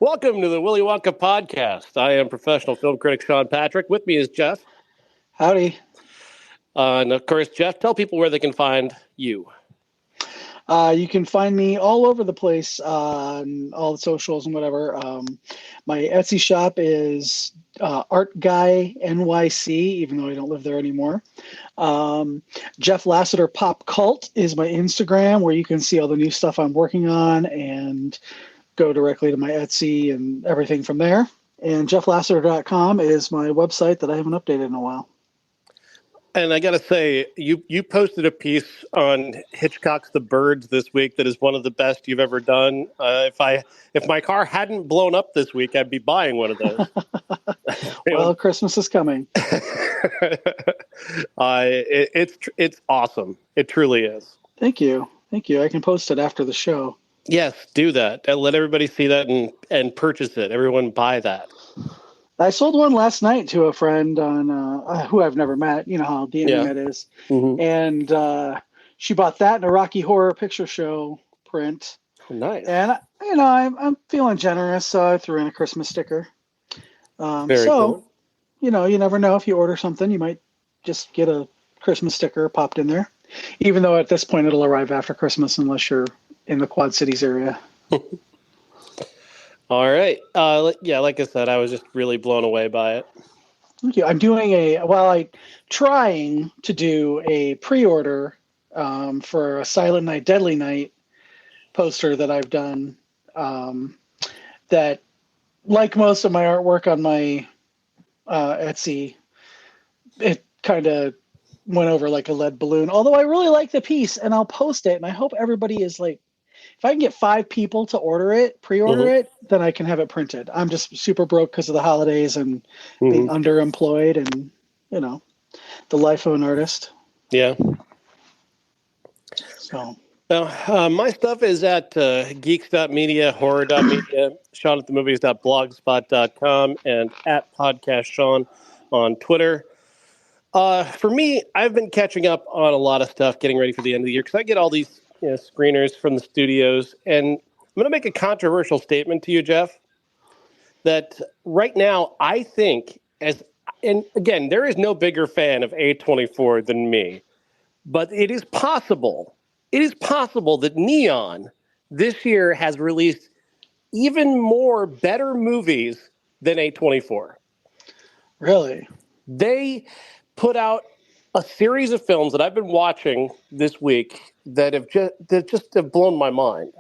Welcome to the Willy Wonka podcast. I am professional film critic Sean Patrick. With me is Jeff. Howdy. And of course, Jeff, tell people where they can find you. You can find me all over the place on all the socials and whatever. My Etsy shop is Art Guy NYC, even though I don't live there anymore. Jeff Lasseter Pop Cult is my Instagram, where you can see all the new stuff I'm working on and go directly to my Etsy and everything from there. And jefflasseter.com is my website that I haven't updated in a while. And I got to say, you posted a piece on Hitchcock's The Birds this week that is one of the best you've ever done. If my car hadn't blown up this week, I'd be buying one of those. Well, Christmas is coming. It's awesome. It truly is. Thank you. I can post it after the show. Yes, do that. And let everybody see that and purchase it. Everyone buy that. I sold one last night to a friend on who I've never met. You know how the internet is. Mm-hmm. And she bought that in a Rocky Horror Picture Show print. Oh, nice. And I'm feeling generous, so I threw in a Christmas sticker. Very cool. You never know, if you order something, you might just get a Christmas sticker popped in there. Even though at this point it'll arrive after Christmas, unless you're in the Quad Cities area. All right. Like I said, I was just really blown away by it. Thank you. I'm trying to do a pre-order for a Silent Night, Deadly Night poster that I've done. That, like most of my artwork on my Etsy, it kind of went over like a lead balloon. Although I really like the piece, and I'll post it, and I hope everybody is like, if I can get 5 people to pre-order it, then I can have it printed. I'm just super broke because of the holidays and being underemployed and, the life of an artist. Yeah. So. Now, my stuff is at geeks.media, horror.media, seanatthemovies.blogspot.com, and at Podcast Sean on Twitter. For me, I've been catching up on a lot of stuff, getting ready for the end of the year, because I get all these screeners from the studios. And I'm going to make a controversial statement to you, Jeff, that right now I think, and again, there is no bigger fan of A24 than me, but it is possible that Neon this year has released even more better movies than A24. Really? They put out a series of films that I've been watching this week that just have blown my mind.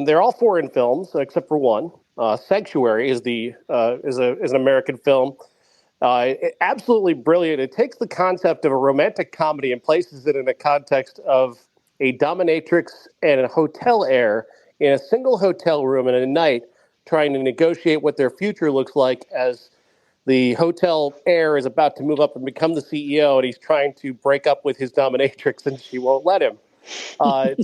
They're all foreign films except for one. Sanctuary is an American film. Absolutely brilliant. It takes the concept of a romantic comedy and places it in a context of a dominatrix and a hotel heir in a single hotel room in a night, trying to negotiate what their future looks like as the hotel heir is about to move up and become the CEO, and he's trying to break up with his dominatrix, and she won't let him. How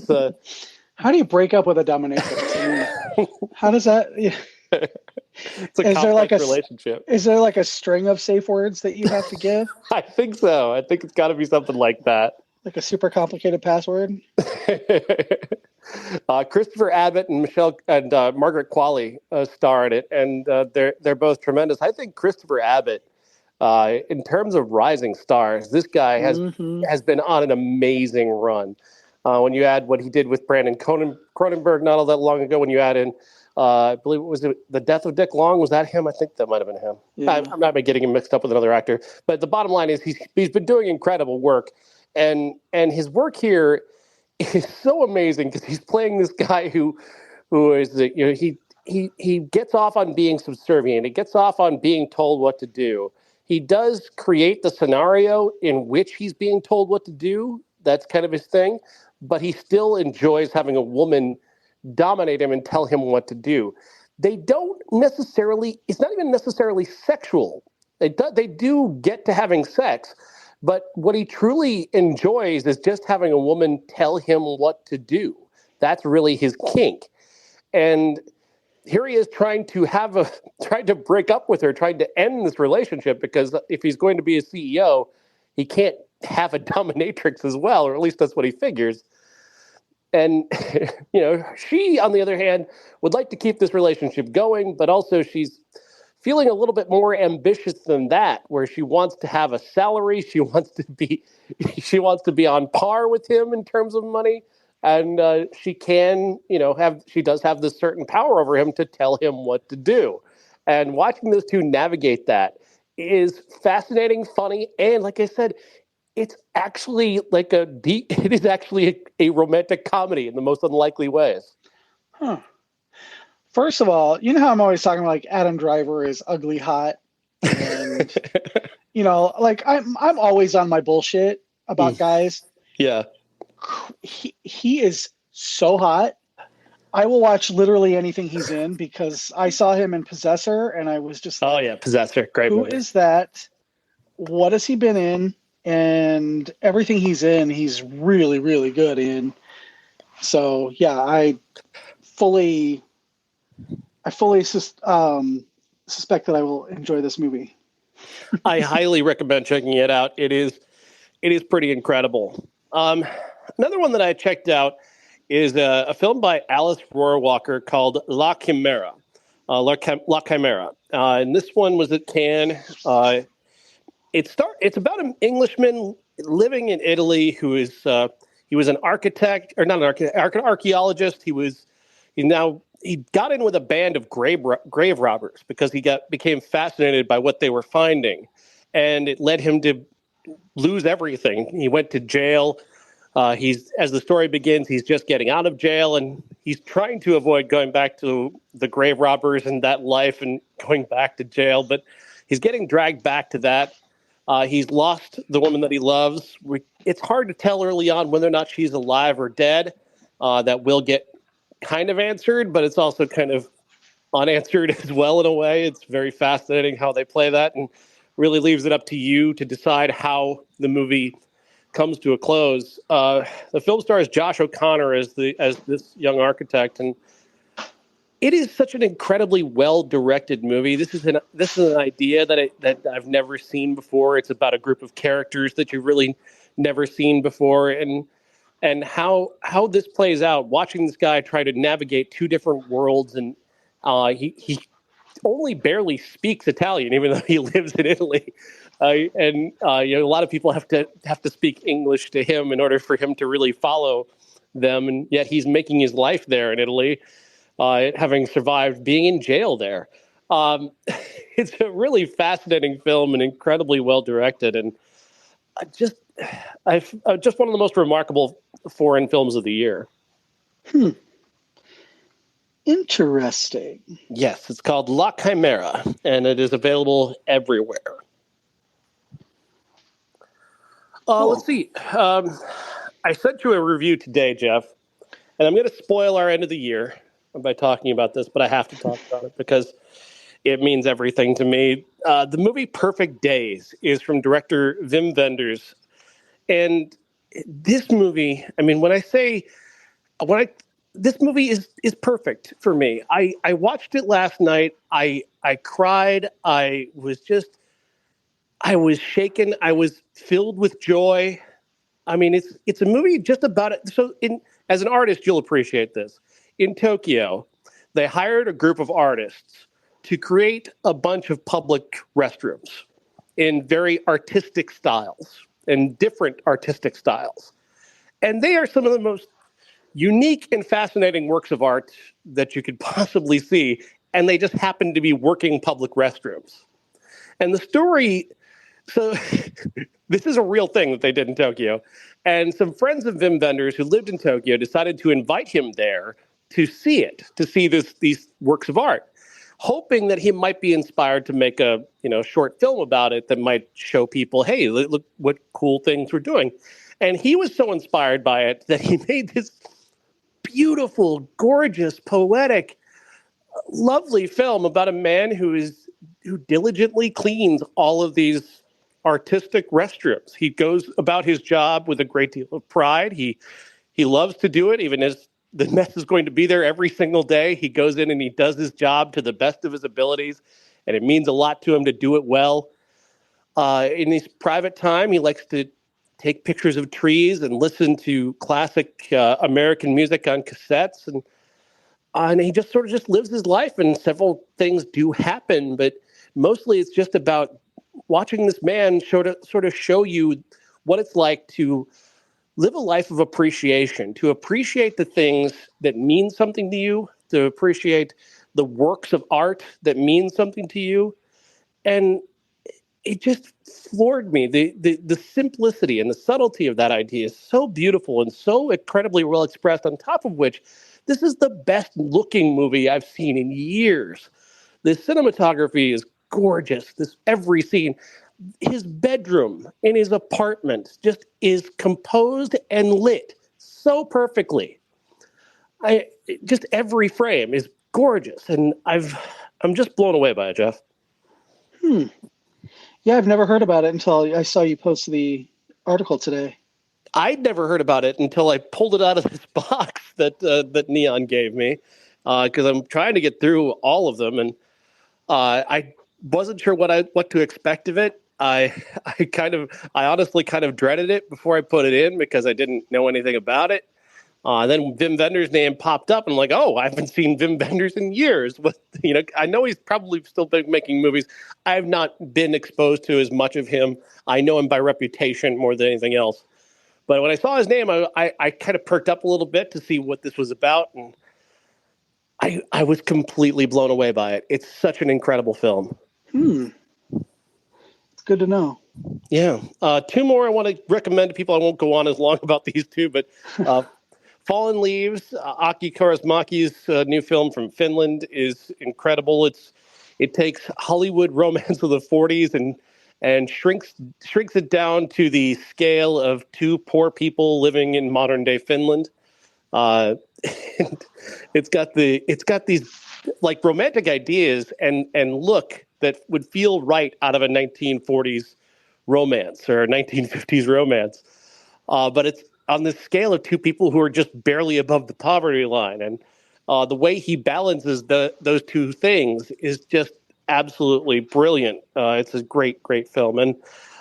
do you break up with a dominatrix? How does that? Yeah. It's a complex relationship. Is there like a string of safe words that you have to give? I think so. I think it's got to be something like that. Like a super complicated password. Christopher Abbott and Margaret Qualley star in it, and they're both tremendous. I think Christopher Abbott, in terms of rising stars, this guy has been on an amazing run. When you add what he did with Brandon Cronenberg not all that long ago, when you add in, I believe it was The Death of Dick Long, was that him? I think that might have been him. Yeah. I'm not getting him mixed up with another actor, but the bottom line is he's been doing incredible work, and his work here is so amazing because he's playing this guy who is he gets off on being subservient. He gets off on being told what to do. He does create the scenario in which he's being told what to do. That's kind of his thing, but he still enjoys having a woman dominate him and tell him what to do. They don't necessarily, it's not even necessarily sexual. They do get to having sex, but what he truly enjoys is just having a woman tell him what to do. That's really his kink. And here he is trying to break up with her, trying to end this relationship, because if he's going to be a CEO, he can't have a dominatrix as well, or at least that's what he figures. And, she, on the other hand, would like to keep this relationship going, but also she's feeling a little bit more ambitious than that, where she wants to have a salary. She wants to be on par with him in terms of money. And she does have this certain power over him to tell him what to do. And watching those two navigate that is fascinating, funny, and like I said, it's actually it is actually a romantic comedy in the most unlikely ways. Huh. First of all, you know how I'm always talking about like Adam Driver is ugly hot, and I'm always on my bullshit about guys. Yeah, he is so hot. I will watch literally anything he's in because I saw him in Possessor, and I was just like, oh yeah, Possessor, great movie. Who is that? What has he been in? And everything he's in, he's really, really good in. So yeah, I fully suspect that I will enjoy this movie. I highly recommend checking it out. It is pretty incredible. Another one that I checked out is a film by Alice Rohrwacher called La Chimera. La Chimera. And this one was at Cannes. It's about an Englishman living in Italy who is he was an architect, or not an architect, an archaeologist. He got in with a band of grave robbers because he became fascinated by what they were finding, and it led him to lose everything. He went to jail. As the story begins, he's just getting out of jail, and he's trying to avoid going back to the grave robbers and that life and going back to jail, but he's getting dragged back to that. He's lost the woman that he loves. It's hard to tell early on whether or not she's alive or dead. That will get kind of answered, but it's also kind of unanswered as well in a way. It's very fascinating how they play that, and really leaves it up to you to decide how the movie comes to a close. The film stars Josh O'Connor as this young architect, and it is such an incredibly well-directed movie. This is an idea that I've never seen before. It's about a group of characters that you've really never seen before, and how this plays out. Watching this guy try to navigate two different worlds, and he only barely speaks Italian, even though he lives in Italy. A lot of people have to speak English to him in order for him to really follow them, and yet he's making his life there in Italy. Having survived being in jail there. It's a really fascinating film and incredibly well directed, and just one of the most remarkable foreign films of the year. Interesting. Yes, it's called La Chimera, and it is available everywhere. Cool. Let's see. I sent you a review today, Jeff, and I'm going to spoil our end of the year by talking about this, but I have to talk about it because it means everything to me. The movie Perfect Days is from director Wim Wenders. And this movie, I mean, this movie is perfect for me. I watched it last night. I cried. I was shaken. I was filled with joy. I mean, it's a movie just about it. So as an artist, you'll appreciate this. In Tokyo, they hired a group of artists to create a bunch of public restrooms in very artistic styles and different artistic styles. And they are some of the most unique and fascinating works of art that you could possibly see. And they just happen to be working public restrooms. And the story, so this is a real thing that they did in Tokyo. And some friends of Wim Wenders who lived in Tokyo decided to invite him there to see these works of art, hoping that he might be inspired to make a short film about it that might show people, hey, look what cool things we're doing. And he was so inspired by it that he made this beautiful, gorgeous, poetic, lovely film about a man who diligently cleans all of these artistic restrooms. He goes about his job with a great deal of pride. He loves to do it, even as the mess is going to be there every single day. He goes in and he does his job to the best of his abilities, and it means a lot to him to do it well. In his private time, he likes to take pictures of trees and listen to classic American music on cassettes. And he just sort of just lives his life, and several things do happen, but mostly it's just about watching this man sort of show you what it's like to live a life of appreciation, to appreciate the things that mean something to you, to appreciate the works of art that mean something to you. And it just floored me. The simplicity and the subtlety of that idea is so beautiful and so incredibly well expressed, on top of which this is the best looking movie I've seen in years. The cinematography is gorgeous. Every scene, his bedroom in his apartment just is composed and lit so perfectly. Just every frame is gorgeous, and I'm just blown away by it, Jeff. Yeah, I've never heard about it until I saw you post the article today. I'd never heard about it until I pulled it out of this box that Neon gave me, because I'm trying to get through all of them, and I wasn't sure what to expect of it. I honestly kind of dreaded it before I put it in because I didn't know anything about it. Then Wim Wenders' name popped up, and I'm like, oh, I haven't seen Wim Wenders in years. But I know he's probably still been making movies. I have not been exposed to as much of him. I know him by reputation more than anything else. But when I saw his name, I kind of perked up a little bit to see what this was about, and I was completely blown away by it. It's such an incredible film. It's good to know. Yeah. Two more I want to recommend to people. I won't go on as long about these two, but Fallen Leaves, Aki Kaurismäki's new film from Finland, is incredible. It takes Hollywood romance of the 40s and shrinks it down to the scale of two poor people living in modern day Finland. And it's got these like romantic ideas and look that would feel right out of a 1940s romance or a 1950s romance. But it's on the scale of two people who are just barely above the poverty line. And the way he balances those two things is just absolutely brilliant. It's a great, great film. And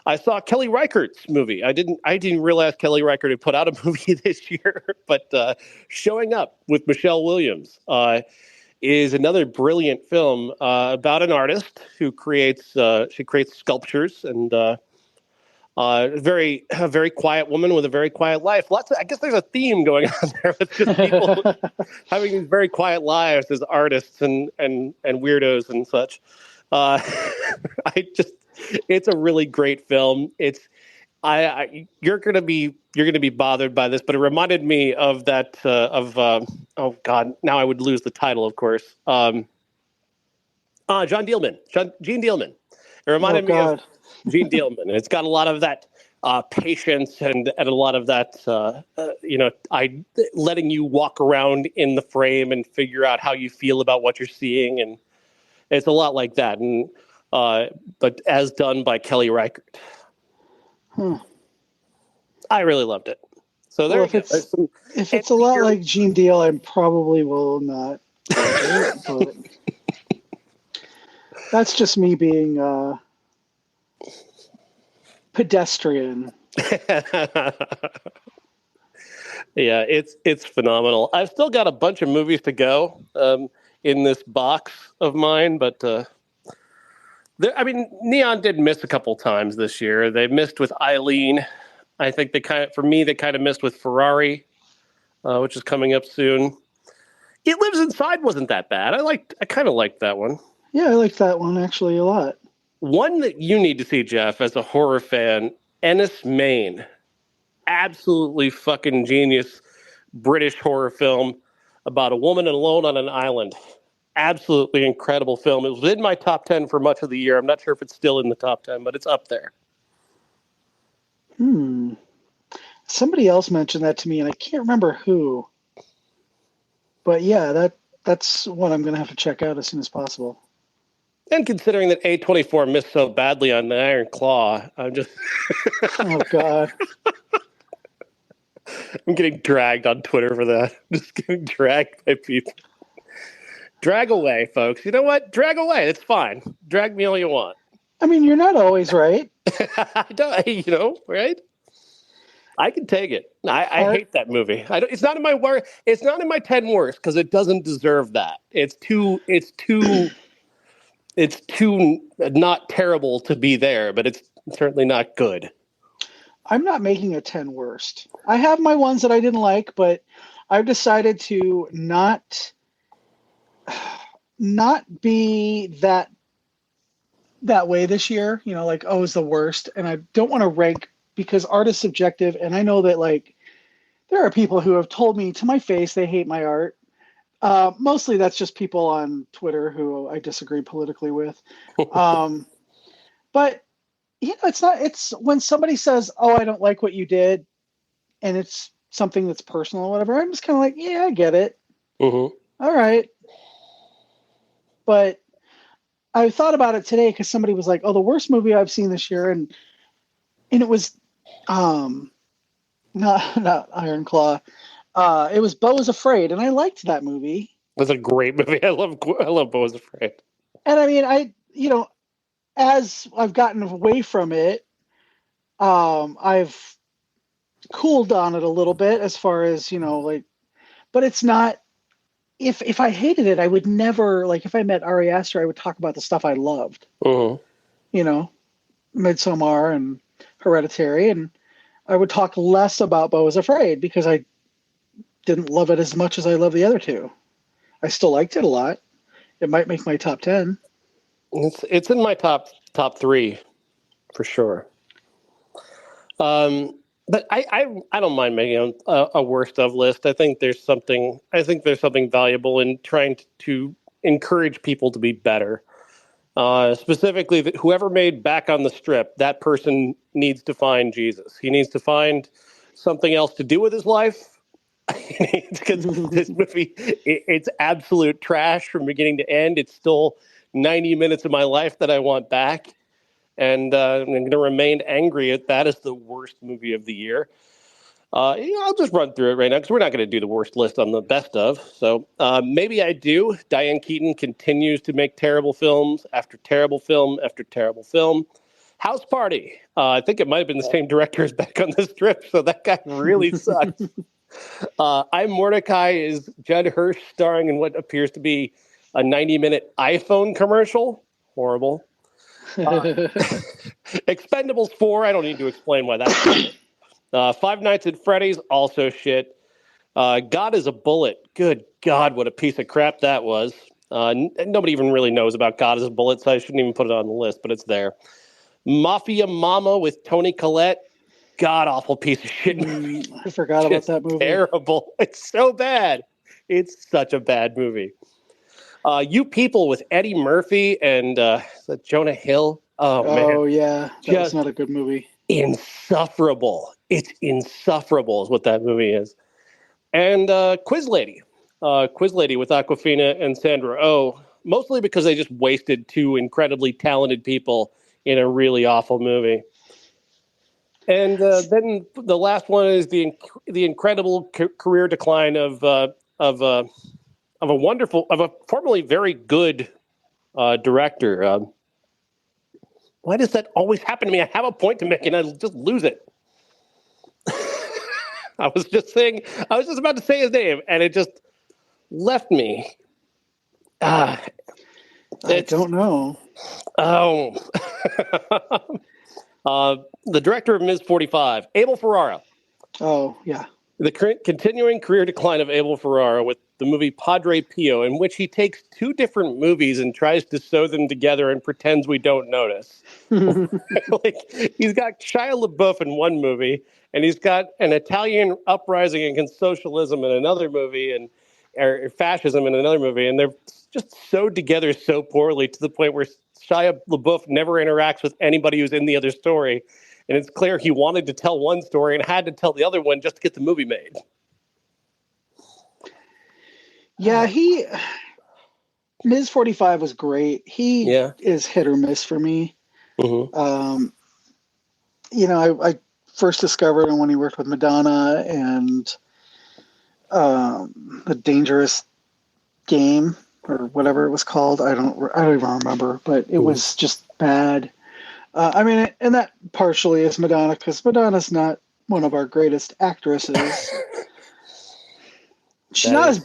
I saw Kelly Reichardt's movie. I didn't realize Kelly Reichardt had put out a movie this year, but Showing Up with Michelle Williams is another brilliant film about an artist who creates sculptures, and a very quiet woman with a very quiet life. I guess there's a theme going on there with just people having these very quiet lives as artists and weirdos and such. It's a really great film. You're gonna be bothered by this, but it reminded me of that oh God, now I would lose the title, of course. Gene Dealman. It reminded me of Gene Dealman, and it's got a lot of that patience and a lot of that letting you walk around in the frame and figure out how you feel about what you're seeing, and it's a lot like that, and but as done by Kelly Reichardt. I really loved it. So there. Well, if it's a lot like Gene Deal, I probably will not. But that's just me being pedestrian. Yeah, it's phenomenal. I've still got a bunch of movies to go in this box of mine, but Neon did miss a couple times this year. They missed with Eileen. I think they kind of missed with Ferrari, which is coming up soon. It Lives Inside wasn't that bad. I kind of liked that one. Yeah, I liked that one actually a lot. One that you need to see, Jeff, as a horror fan, Ennis Main. Absolutely fucking genius British horror film about a woman alone on an island. Absolutely incredible film. It was in my top 10 for much of the year. I'm not sure if it's still in the top 10, but it's up there. Somebody else mentioned that to me, and I can't remember who. But yeah, that's one I'm going to have to check out as soon as possible. And considering that A24 missed so badly on the Iron Claw, I'm just... Oh, God. I'm getting dragged on Twitter for that. I'm just getting dragged by people. Drag away, folks. You know what? Drag away. It's fine. Drag me all you want. I mean, you're not always right. I don't, right? I can take it. I hate that movie. It's not in my It's not in my 10 worst because it doesn't deserve that. It's too. It's too not terrible to be there, but it's certainly not good. I'm not making a 10 worst. I have my ones that I didn't like, but I've decided to not be that way this year, like, oh, it's the worst. And I don't want to rank because art is subjective. And I know that, like, there are people who have told me to my face they hate my art. Mostly that's just people on Twitter who I disagree politically with. But, it's when somebody says, oh, I don't like what you did, and it's something that's personal or whatever, I'm just kind of like, yeah, I get it. Mm-hmm. All right. But I thought about it today because somebody was like, oh, the worst movie I've seen this year. And it was not Iron Claw. It was Beau is Afraid. And I liked that movie. That's a great movie. I love Beau is Afraid. And I mean, as I've gotten away from it, I've cooled on it a little bit as far as, but it's not, if I hated it, I would never, like, if I met Ari Aster, I would talk about the stuff I loved. Mm-hmm. Midsommar and Hereditary, and I would talk less about Beau is Afraid because I didn't love it as much as I love the other two. I still liked it a lot. It might make my top 10. It's in my top 3 for sure. But I don't mind making a worst of list. I think there's something valuable in trying to encourage people to be better. Specifically, that whoever made Back on the Strip, that person needs to find Jesus. He needs to find something else to do with his life. Because this movie, it's absolute trash from beginning to end. It's still 90 minutes of my life that I want back. And I'm going to remain angry at that as the worst movie of the year. I'll just run through it right now because we're not going to do the worst list on the best of. So maybe I do. Diane Keaton continues to make terrible films after terrible film after terrible film. House Party. I think it might have been the same director as Back on the Strip, so that guy really sucks. I'm Mordecai is Judd Hirsch starring in what appears to be a 90-minute iPhone commercial. Horrible. Expendables 4, I don't need to explain why that's shit. Five Nights at Freddy's, also shit. God is a Bullet. Good God, what a piece of crap that was. Nobody even really knows about God is a Bullet, so I shouldn't even put it on the list, but it's there. Mafia Mama with Toni Collette. God-awful piece of shit. I forgot about that movie. Terrible. It's so bad. It's such a bad movie. You People with Eddie Murphy and Jonah Hill. Oh, man. Oh, yeah. That was not a good movie. Insufferable. It's insufferable is what that movie is. And Quiz Lady. Quiz Lady with Awkwafina and Sandra Oh, mostly because they just wasted two incredibly talented people in a really awful movie. And then the last one is the incredible career decline of a formerly very good director. Why does that always happen to me? I have a point to make and I just lose it. I was just about to say his name and it just left me. I don't know. Oh. The director of Ms. 45, Abel Ferrara. Oh, yeah. The continuing career decline of Abel Ferrara with the movie Padre Pio, in which he takes two different movies and tries to sew them together and pretends we don't notice. Like, he's got Shia LaBeouf in one movie, and he's got an Italian uprising against socialism in another movie, or fascism in another movie, and they're just sewed together so poorly to the point where Shia LaBeouf never interacts with anybody who's in the other story. And it's clear he wanted to tell one story and had to tell the other one just to get the movie made. Yeah, Ms. 45 was great. He is hit or miss for me. Mm-hmm. I first discovered him when he worked with Madonna and The Dangerous Game or whatever it was called. I don't even remember, but it was just bad. And that partially is Madonna because Madonna's not one of our greatest actresses. She's That not is.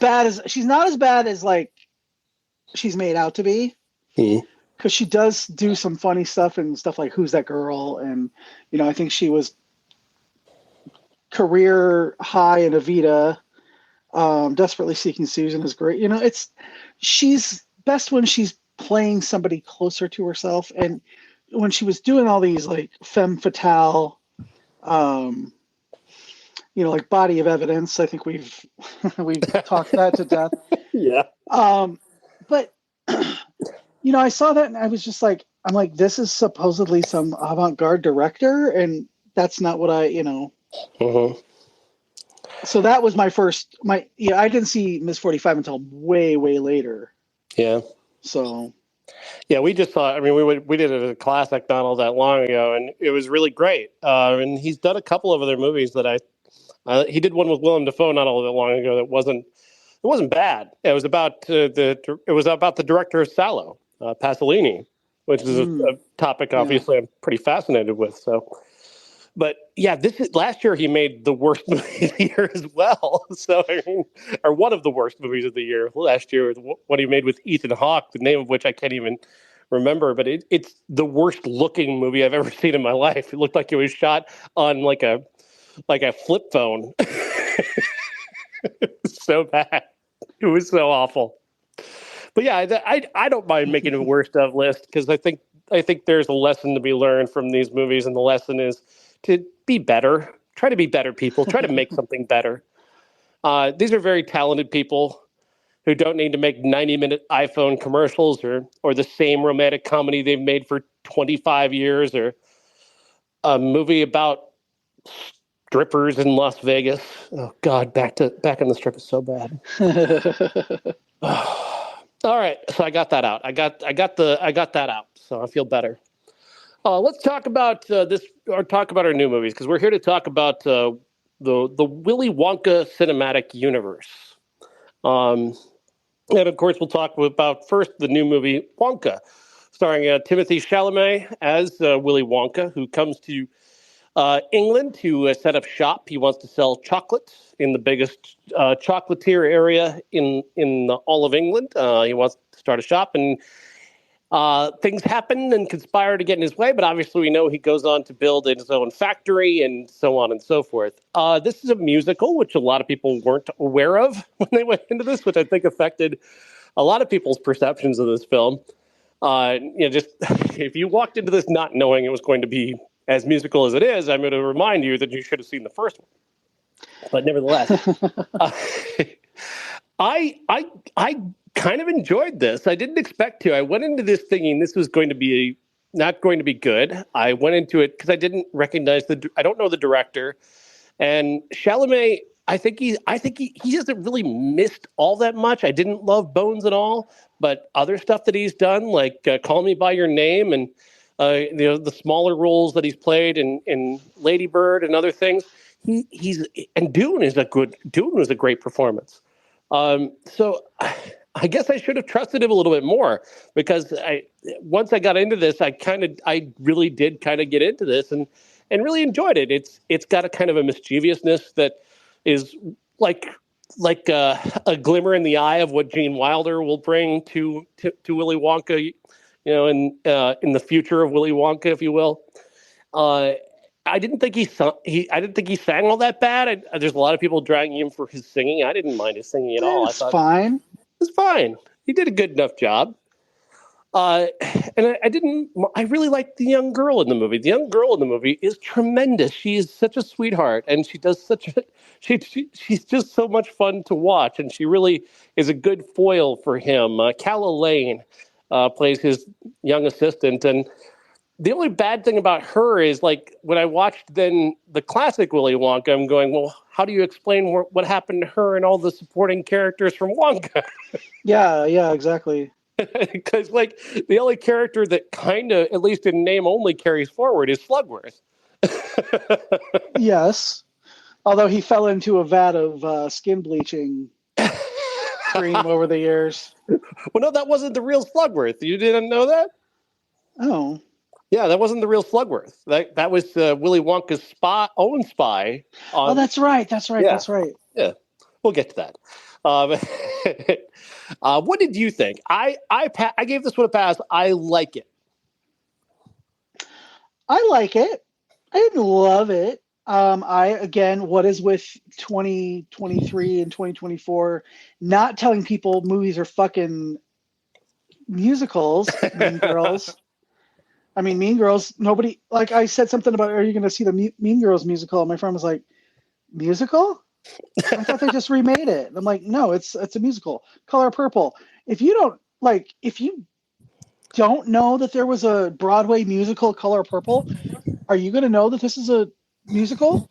as bad as like she's made out to be. Because she does do some funny stuff and stuff like Who's That Girl? And, I think she was career high in Evita. Desperately Seeking Susan is great. She's best when she's playing somebody closer to herself. And when she was doing all these like femme fatale, like Body of Evidence, I think we've talked that to death. Yeah. But I saw that and I was just like, I'm like, this is supposedly some avant-garde director, and that's not what I. So that was I didn't see Miss 45 until way, way later. Yeah. So. Yeah, we just saw. I mean, we did it at a classic not all that long ago, and it was really great. And he's done a couple of other movies that he did one with Willem Dafoe not all that long ago that wasn't bad. It was about the director of Salò, Pasolini, which is a topic obviously I'm pretty fascinated with. So, but yeah, last year he made the worst movie of the year as well. So I mean, or one of the worst movies of the year last year, what he made with Ethan Hawke, the name of which I can't even remember, but it's the worst looking movie I've ever seen in my life. It looked like it was shot on like a flip phone. It was so bad. It was so awful. But yeah, I don't mind making a worst of list because I think there's a lesson to be learned from these movies, and the lesson is to be better. Try to be better people. Try to make something better. These are very talented people who don't need to make 90-minute iPhone commercials or the same romantic comedy they've made for 25 years or a movie about strippers in Las Vegas. Oh God, back on the strip is so bad. All right, so I got that out. I got that out. So I feel better. Let's talk about this, or talk about our new movies, because we're here to talk about the Willy Wonka cinematic universe. And of course, we'll talk about first the new movie Wonka, starring Timothée Chalamet as Willy Wonka, who comes to England to set up shop. He wants to sell chocolate in the biggest chocolatier area in all of England. He wants to start a shop, and things happen and conspire to get in his way. But obviously, we know he goes on to build his own factory and so on and so forth. This is a musical, which a lot of people weren't aware of when they went into this, which I think affected a lot of people's perceptions of this film. Just if you walked into this not knowing it was going to be as musical as it is, I'm going to remind you that you should have seen the first one. But nevertheless, I kind of enjoyed this. I didn't expect to. I went into this thinking this was going to be not going to be good. I went into it because I didn't recognize I don't know the director, and Chalamet. I think he hasn't really missed all that much. I didn't love Bones at all, but other stuff that he's done, like Call Me by Your Name, and the smaller roles that he's played in Lady Bird and other things, Dune was a great performance. So I guess I should have trusted him a little bit more, because once I got into this, I really did kind of get into this and really enjoyed it. It's got a kind of a mischievousness that is like a glimmer in the eye of what Gene Wilder will bring to Willy Wonka, in the future of Willy Wonka, if you will. I didn't think he sang all that bad. There's a lot of people dragging him for his singing. I didn't mind his singing at all. It's fine. It was fine. He did a good enough job. And I really liked the young girl in the movie. The young girl in the movie is tremendous. She is such a sweetheart, and she does she's just so much fun to watch, and she really is a good foil for him. Calah Lane plays his young assistant, and the only bad thing about her is, like, when I watched then the classic Willy Wonka, I'm going, well, how do you explain what happened to her and all the supporting characters from Wonka? Yeah, exactly. Because, like, the only character that kind of, at least in name only, carries forward is Slugworth. Yes. Although he fell into a vat of skin bleaching cream over the years. Well, no, that wasn't the real Slugworth. You didn't know that? Oh. Yeah, that wasn't the real Slugworth. That was Willy Wonka's own spy. Oh, On that's right. That's right. yeah, That's right. yeah. We'll get to that. Um, what did you think? I gave this one a pass. I like it. I like it. I didn't love it. Again, what is with 2023 and 2024 not telling people movies are fucking musicals, Mean Girls. I mean, Mean Girls, nobody, like I said something about, are you going to see the Mean Girls musical? And my friend was like, musical? I thought they just remade it. And I'm like, no, it's a musical. Color Purple. If you don't know that there was a Broadway musical, Color Purple, are you going to know that this is a musical?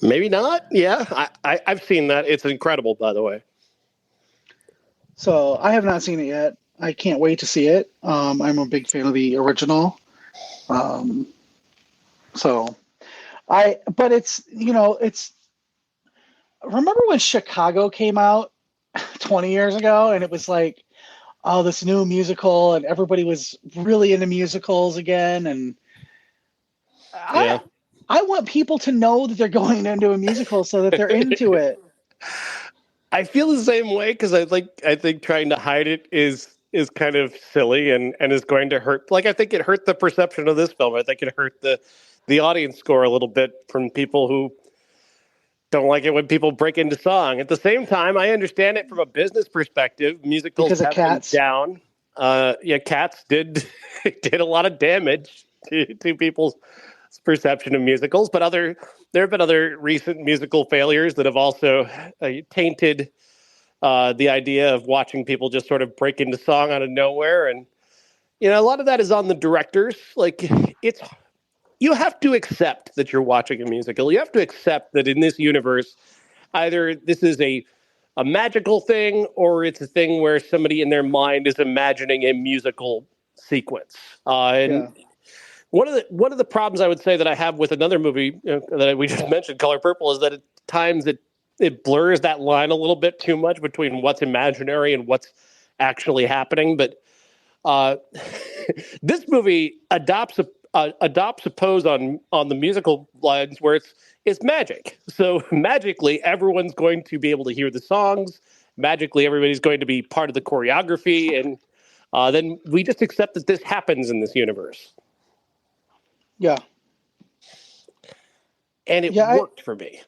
Maybe not. Yeah, I've seen that. It's incredible, by the way. So I have not seen it yet. I can't wait to see it. I'm a big fan of the original. But it's remember when Chicago came out 20 years ago and it was like, oh, this new musical and everybody was really into musicals again. And I want people to know that they're going into a musical so that they're into it. I feel the same way because I think trying to hide it is kind of silly and is going to hurt. Like I think it hurt the perception of this film. I think it hurt the audience score a little bit from people who don't like it when people break into song. At the same time, I understand it from a business perspective. Musicals Because of have Cats. been down. Cats did did a lot of damage to people's perception of musicals, but there have been other recent musical failures that have also tainted the idea of watching people just sort of break into song out of nowhere. And a lot of that is on the directors. Like you have to accept that you're watching a musical. You have to accept that in this universe, either this is a magical thing or it's a thing where somebody in their mind is imagining a musical sequence. One of the problems I would say that I have with another movie that we just mentioned, Color Purple, is that at times it blurs that line a little bit too much between what's imaginary and what's actually happening. But this movie adopts a pose on the musical lines where it's magic. So magically, everyone's going to be able to hear the songs. Magically, everybody's going to be part of the choreography, and then we just accept that this happens in this universe. Yeah. And it worked for me.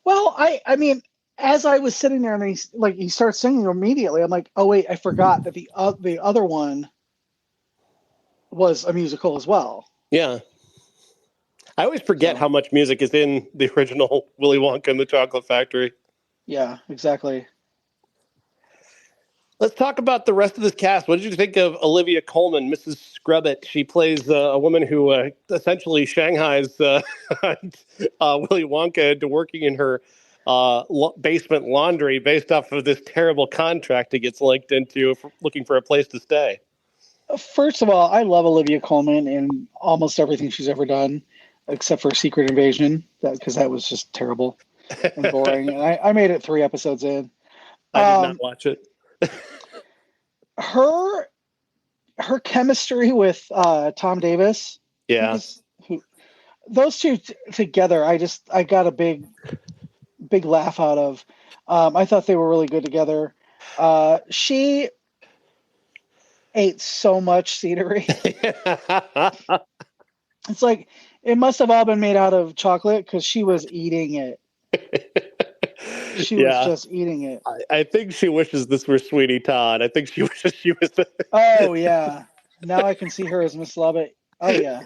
Well, I mean, as I was sitting there and he starts singing immediately, I'm like, oh wait, I forgot that the other one was a musical as well. Yeah. I always forget how much music is in the original Willy Wonka and the Chocolate Factory. Yeah, exactly. Let's talk about the rest of this cast. What did you think of Olivia Coleman, Mrs. Scrubbit? She plays a woman who essentially shanghais Willy Wonka into working in her basement laundry based off of this terrible contract he gets linked into looking for a place to stay. First of all, I love Olivia Coleman in almost everything she's ever done, except for Secret Invasion, because that was just terrible and boring. And I made it 3 episodes in. I did not watch it. Her chemistry with Tom Davis. Yeah. Those two together, I got a big laugh out of. I thought they were really good together. She ate so much scenery. It's like it must have all been made out of chocolate because she was eating it. She was just eating it. I think she wishes this were Sweeney Todd. I think she wishes she was. Oh yeah, now I can see her as Miss Lovett. Oh yeah.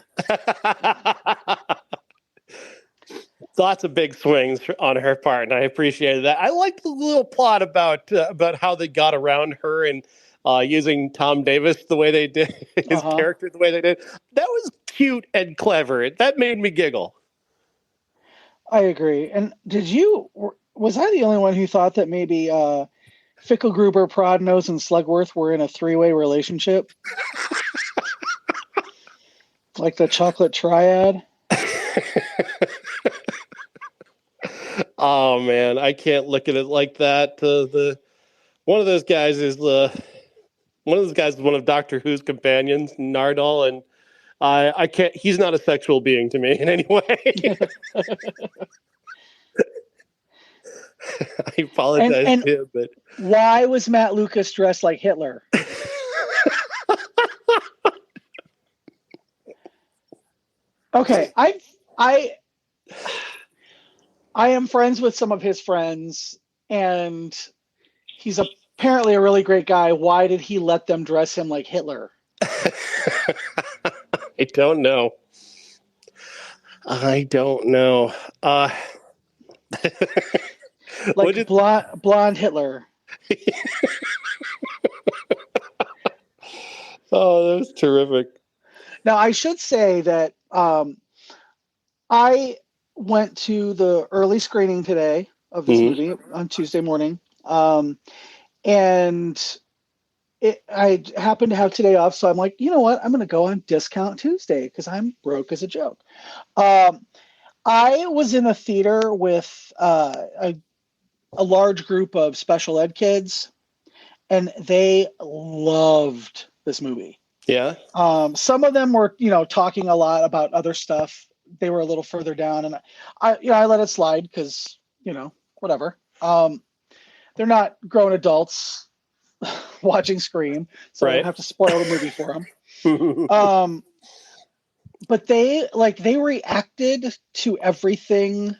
Lots of big swings on her part, and I appreciated that. I liked the little plot about how they got around her and using Tom Davis the way they did, his character the way they did. That was cute and clever. That made me giggle. I agree. And was I the only one who thought that maybe Fickelgruber, Prodnose, and Slugworth were in a 3-way relationship? Like the chocolate triad? Oh man, I can't look at it like that. One of those guys is one One of those guys is one of Doctor Who's companions, Nardal, and I can't. He's not a sexual being to me in any way. I apologize to him, but why was Matt Lucas dressed like Hitler? Okay, I am friends with some of his friends, and he's apparently a really great guy. Why did he let them dress him like Hitler? I don't know. I don't know. Like blonde Hitler. Oh, that was terrific. Now, I should say that I went to the early screening today of this movie on Tuesday morning. And I happened to have today off, so I'm like, you know what? I'm going to go on discount Tuesday because I'm broke as a joke. I was in a theater with a large group of special ed kids, and they loved this movie. Yeah. Some of them were, talking a lot about other stuff. They were a little further down, and I let it slide because, whatever. They're not grown adults watching Scream, so I don't have to spoil the movie for them. But they reacted to everything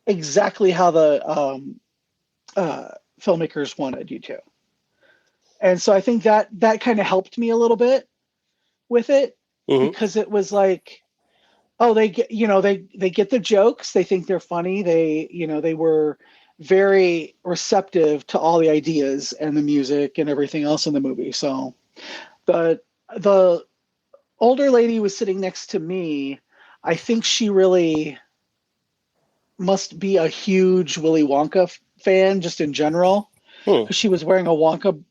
exactly how the filmmakers wanted you to. And so I think that kind of helped me a little bit with it, because it was like, oh, they get the jokes. They think they're funny. They were very receptive to all the ideas and the music and everything else in the movie. So the older lady was sitting next to me. I think she really must be a huge Willy Wonka fan just in general. Because she was wearing a Wonka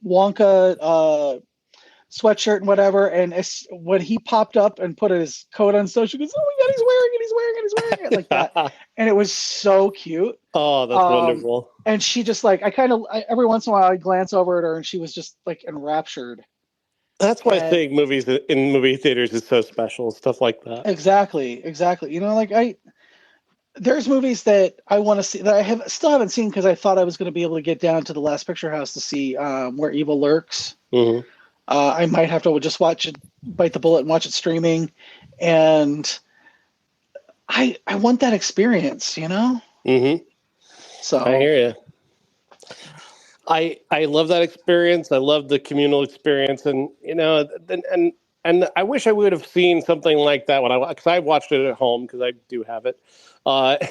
sweatshirt and whatever, and when he popped up and put his coat on, so she goes, "Oh my God, he's wearing it like that," and it was so cute. Oh, that's wonderful. And she just every once in a while I glance over at her, and she was just like enraptured. That's why seeing movies in movie theaters is so special. Stuff like that. Exactly. There's movies that I want to see that I still haven't seen because I thought I was going to be able to get down to the Last Picture House to see Where Evil Lurks. I might have to just watch it, bite the bullet and watch it streaming. And I want that experience, So I hear you. I love that experience. I love the communal experience, and and I wish I would have seen something like that because I watched it at home because I do have it. But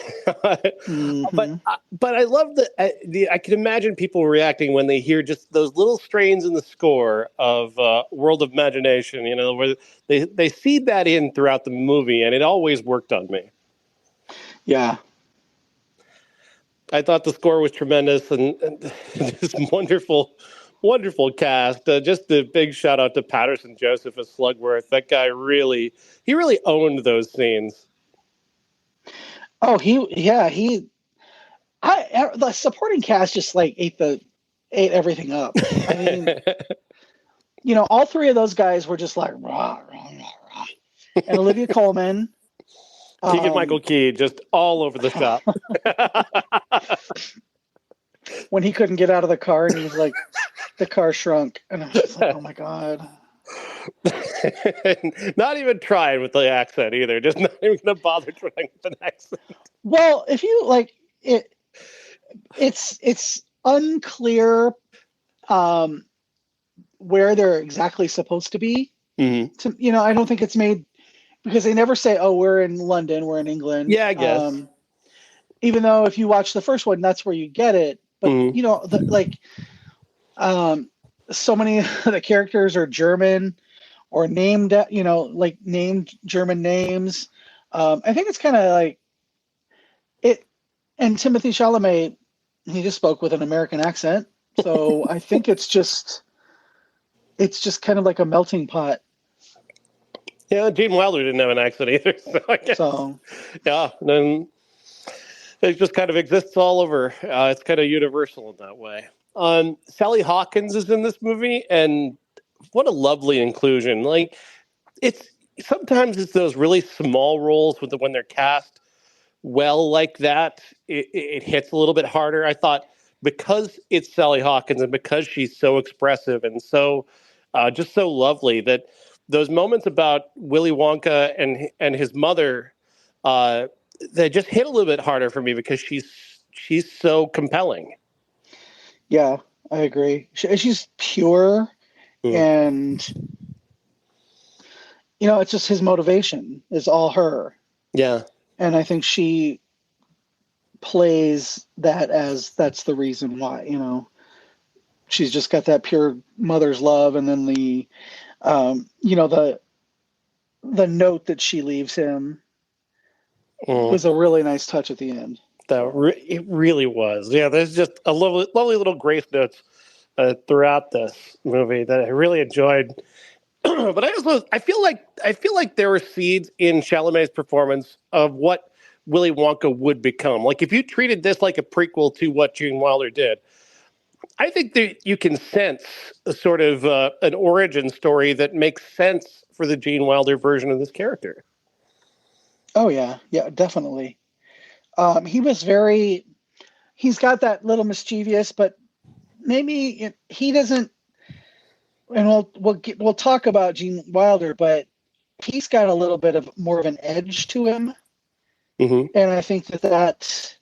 I love I can imagine people reacting when they hear just those little strains in the score of World of Imagination, where they seed that in throughout the movie, and it always worked on me. Yeah. I thought the score was tremendous, and this wonderful cast. Just a big shout out to Patterson Joseph as Slugworth. That guy really owned those scenes. Oh, the supporting cast just ate everything up. I mean, all three of those guys were just like rah, rah, rah, rah. And Olivia Coleman, Keegan Michael Key, just all over the shop. When he couldn't get out of the car and he was like, the car shrunk, and I was just like, oh my God. Not even trying with the accent either. Just not even gonna bother trying with an accent. Well, if you it's unclear where they're exactly supposed to be. I don't think it's made because they never say, "Oh, we're in London, we're in England." Yeah, I guess. Even though if you watch the first one, that's where you get it. But so many of the characters are German or named, named German names. I think it's kind of like it. And Timothée Chalamet, he just spoke with an American accent, so I think it's just kind of like a melting pot. Yeah, Gene Wilder didn't have an accent either, so I guess. Yeah, then it just kind of exists all over. It's kind of universal in that way. Sally Hawkins is in this movie, and what a lovely inclusion. Like, it's sometimes it's those really small roles when they're cast well like that, it hits a little bit harder. I thought because it's Sally Hawkins and because she's so expressive and so just so lovely that those moments about Willy Wonka and his mother, uh, they just hit a little bit harder for me because she's so compelling. Yeah, I agree. She's pure, Mm. and it's just his motivation is all her. Yeah. And I think she plays that as that's the reason why, she's just got that pure mother's love. And then the note that she leaves him was a really nice touch at the end. It really was. Yeah, there's just a lovely, lovely little grace notes throughout this movie that I really enjoyed. But I feel like there were seeds in Chalamet's performance of what Willy Wonka would become. Like if you treated this like a prequel to what Gene Wilder did, I think that you can sense a sort of an origin story that makes sense for the Gene Wilder version of this character. Oh yeah, definitely. He's got that little mischievous, but maybe he doesn't. And we'll talk about Gene Wilder, but he's got a little bit of more of an edge to him, and I think that.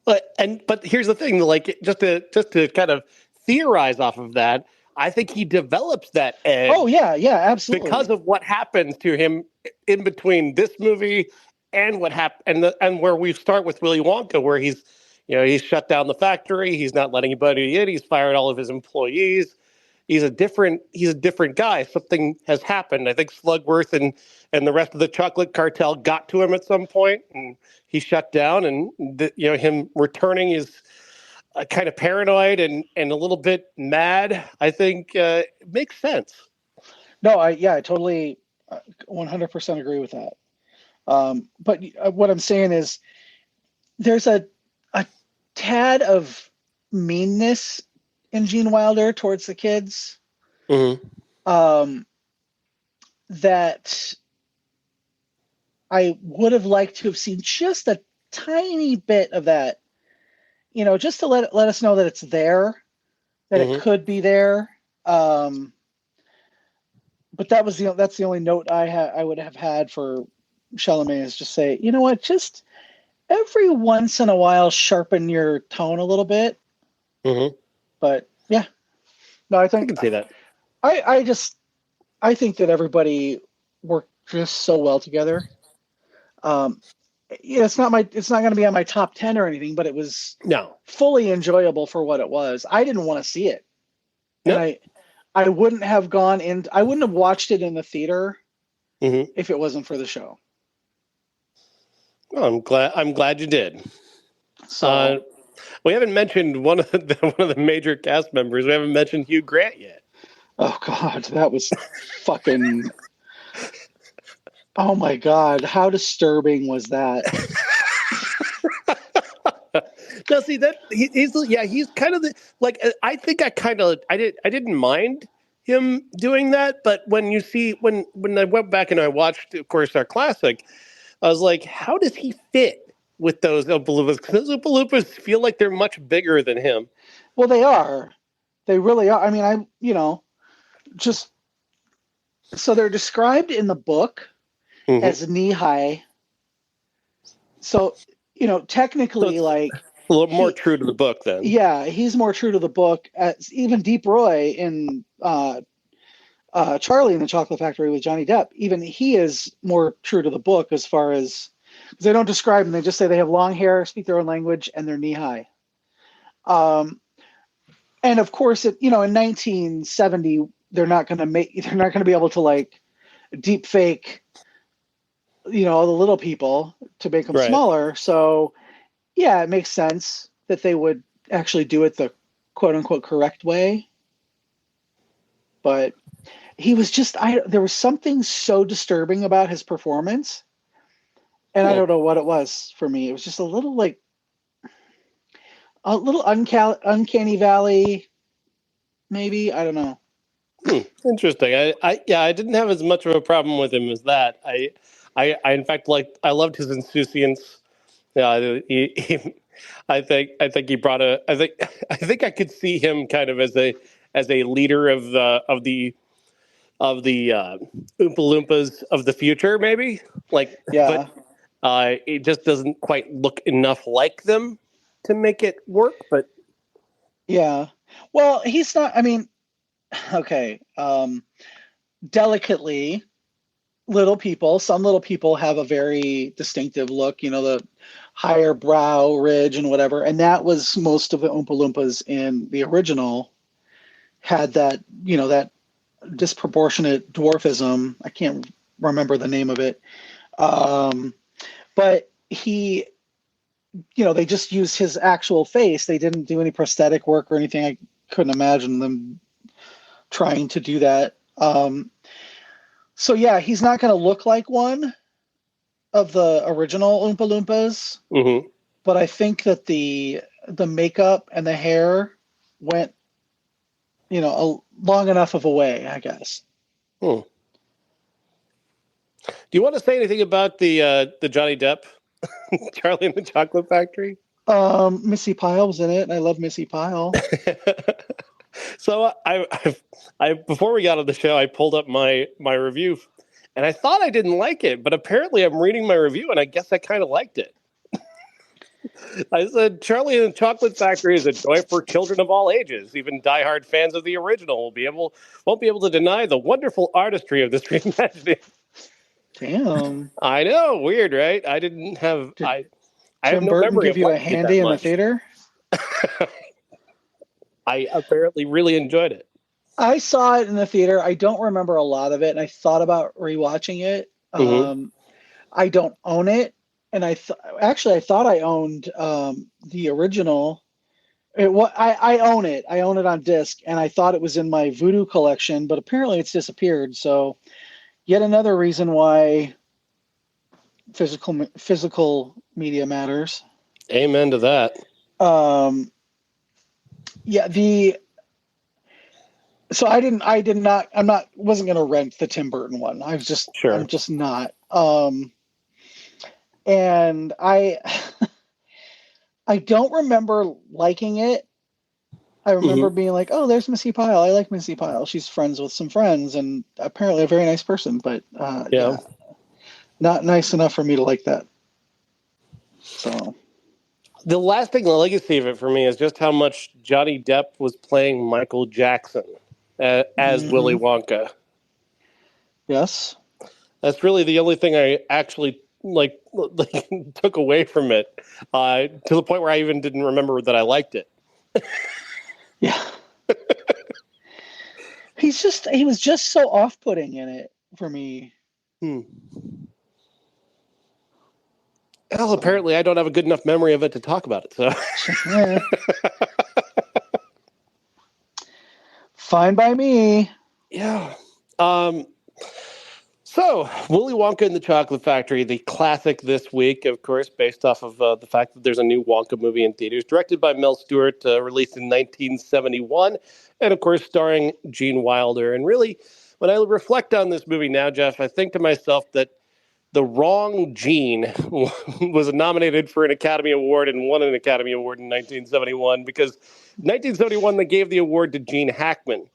But here's the thing, like just to kind of theorize off of that, I think he develops that edge. Oh yeah, absolutely. Because of what happens to him in between this movie and what happened, and where we start with Willy Wonka, where he's shut down the factory, he's not letting anybody in, he's fired all of his employees. He's a different guy. Something has happened. I think Slugworth and the rest of the chocolate cartel got to him at some point, and he shut down. And him returning is kind of paranoid and a little bit mad. I think it makes sense. No, I totally 100% agree with that. But what I'm saying is, there's a tad of meanness in Gene Wilder towards the kids, that I would have liked to have seen just a tiny bit of that, just to let us know that it's there, that it could be there. But that's the only note I would have had for Chalamet, is just say, you know what, just every once in a while sharpen your tone a little bit. But yeah, no, I think I can see that. I think that everybody worked just so well together. It's not going to be on my top 10 or anything, but it was fully enjoyable for what it was. I didn't want to see it, and I wouldn't have I wouldn't have watched it in the theater if it wasn't for the show. Well, I'm glad you did. So. We haven't mentioned one of the major cast members. We haven't mentioned Hugh Grant yet. Oh God, that was fucking. Oh my God, how disturbing was that? Now, see that he's kind of I think I didn't mind him doing that, but when I went back and I watched, of course, our classic, I was like, how does he fit with those Oompa Loompas? Because those Oompa Loompas feel like they're much bigger than him. Well, they are. They really are. I mean, just so they're described in the book as knee high. So, technically, like a little more true to the book then. Yeah, he's more true to the book. Even Deep Roy in Charlie in the Chocolate Factory with Johnny Depp, even he is more true to the book as far as, because they don't describe them, they just say they have long hair, speak their own language, and they're knee high. And of course, in 1970, they're not going to be able to like deep fake, all the little people to make them smaller. So yeah, it makes sense that they would actually do it the quote unquote correct way. But he was just, there was something so disturbing about his performance. And I don't know what it was for me. It was just a little like, A little uncanny valley, maybe. I don't know. Interesting. I didn't have as much of a problem with him as that. I in fact I loved his insouciance. Yeah, I think he brought a. I think I could see him kind of as a leader of the Oompa Loompas of the future, maybe. But Yeah, it just doesn't quite look enough like them to make it work. But yeah. Well, he's not. I mean, okay. Delicately, some little people have a very distinctive look. The higher brow ridge and whatever, and that was most of the Oompa Loompas in the original had that. That disproportionate dwarfism. I can't remember the name of it. But they just used his actual face. They didn't do any prosthetic work or anything. I couldn't imagine them trying to do that. So yeah, he's not going to look like one of the original Oompa Loompas. mm-hmm. But I think that the makeup and the hair went, long enough of a way, I guess. Do you want to say anything about the Johnny Depp Charlie and the Chocolate Factory? Missy Pyle was in it, and I love Missy Pyle. So I before we got on the show, I pulled up my review, and I thought I didn't like it, but apparently I'm reading my review, and I guess I kind of liked it. I said, Charlie and the Chocolate Factory is a joy for children of all ages. Even diehard fans of the original won't be able to deny the wonderful artistry of this reimagining. Damn. I know, weird, right? I didn't have I have Tim no Burton memory give of you a liking it handy that in the much. theater? I apparently really enjoyed it. I saw it in the theater. I don't remember a lot of it, and I thought about rewatching it. Mm-hmm. I don't own it, and I thought I owned the original. I own it. I own it on disc, and I thought it was in my Voodoo collection, but apparently it's disappeared. So, yet another reason why physical media matters. Amen to that. Yeah, wasn't going to rent the Tim Burton one. I'm just not. And I don't remember liking it. I remember being like, oh, there's Missy Pyle. I like Missy Pyle. She's friends with some friends and apparently a very nice person, but yeah, not nice enough for me to like that. So the lasting legacy of it for me is just how much Johnny Depp was playing Michael Jackson as Willy Wonka. Yes. That's really the only thing I actually like took away from it, to the point where I even didn't remember that I liked it. Yeah. He was just so off-putting in it for me. Well, apparently I don't have a good enough memory of it to talk about it. So, fine by me. Yeah. So, Willy Wonka and the Chocolate Factory, the classic this week, of course, based off of the fact that there's a new Wonka movie in theaters, directed by Mel Stuart, released in 1971, and of course, starring Gene Wilder. And really, when I reflect on this movie now, Jeff, I think to myself that the wrong Gene was nominated for an Academy Award and won an Academy Award in 1971, because in 1971 they gave the award to Gene Hackman,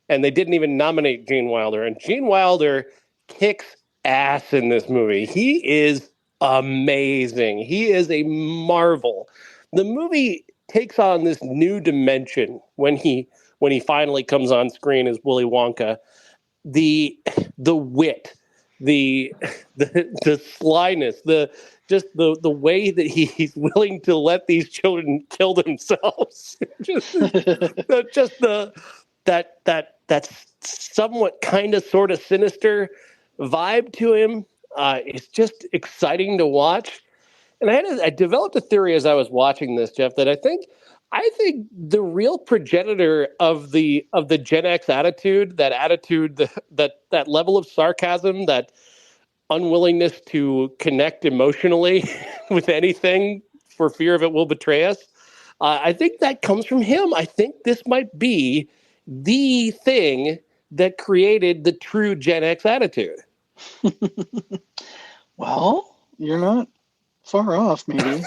and they didn't even nominate Gene Wilder. And Gene Wilder kicks ass in this movie. He is amazing. He is a marvel. The movie takes on this new dimension when he finally comes on screen as Willy Wonka. The wit, the slyness, the way that he's willing to let these children kill themselves. That somewhat kind of sort of sinister vibe to him. It's just exciting to watch. And I developed a theory as I was watching this, Jeff, that I think the real progenitor of the Gen X attitude, that level of sarcasm, that unwillingness to connect emotionally with anything for fear of it will betray us, I think that comes from him. I think this might be the thing that created the true Gen X attitude. Well, you're not far off, maybe.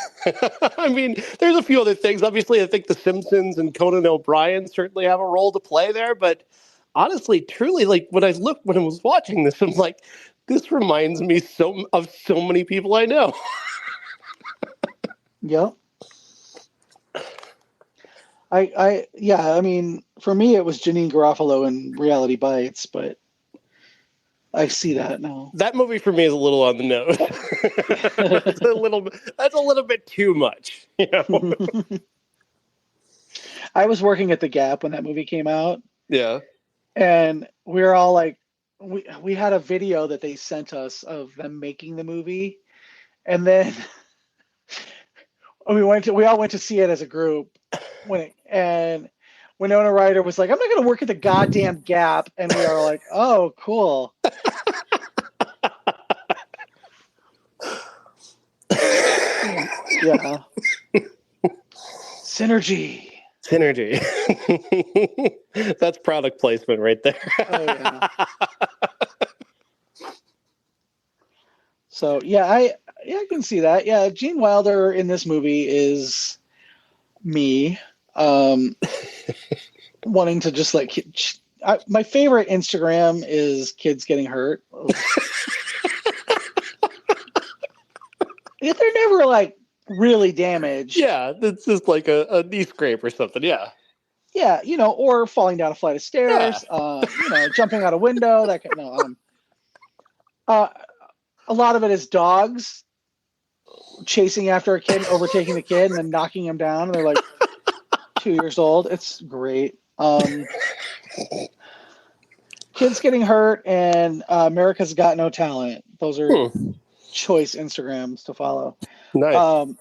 I mean, there's a few other things. Obviously, I think The Simpsons and Conan O'Brien certainly have a role to play there. But honestly, truly, like when I was watching this, I'm like, this reminds me of so many people I know. Yep. I mean, for me, it was Janine Garofalo in Reality Bites, but I see that now. That movie for me is a little on the nose. That's a little bit too much. You know? I was working at the Gap when that movie came out. Yeah. And we were all like, we had a video that they sent us of them making the movie, and then we all went to see it as a group. And Winona Ryder was like, "I'm not going to work at the goddamn Gap," and we are like, "Oh, cool." Yeah. Synergy. That's product placement right there. Oh, yeah. So yeah, I can see that. Yeah, Gene Wilder in this movie is me, wanting to just like. My favorite Instagram is kids getting hurt. They're never like really damaged. Yeah, it's just like a knee scrape or something. Yeah. Yeah, or falling down a flight of stairs, jumping out a window. That kind. A lot of it is dogs chasing after a kid, overtaking the kid, and then knocking him down. And they're like 2 years old. It's great. Kids getting hurt and America's Got No Talent. Those are choice Instagrams to follow. Nice.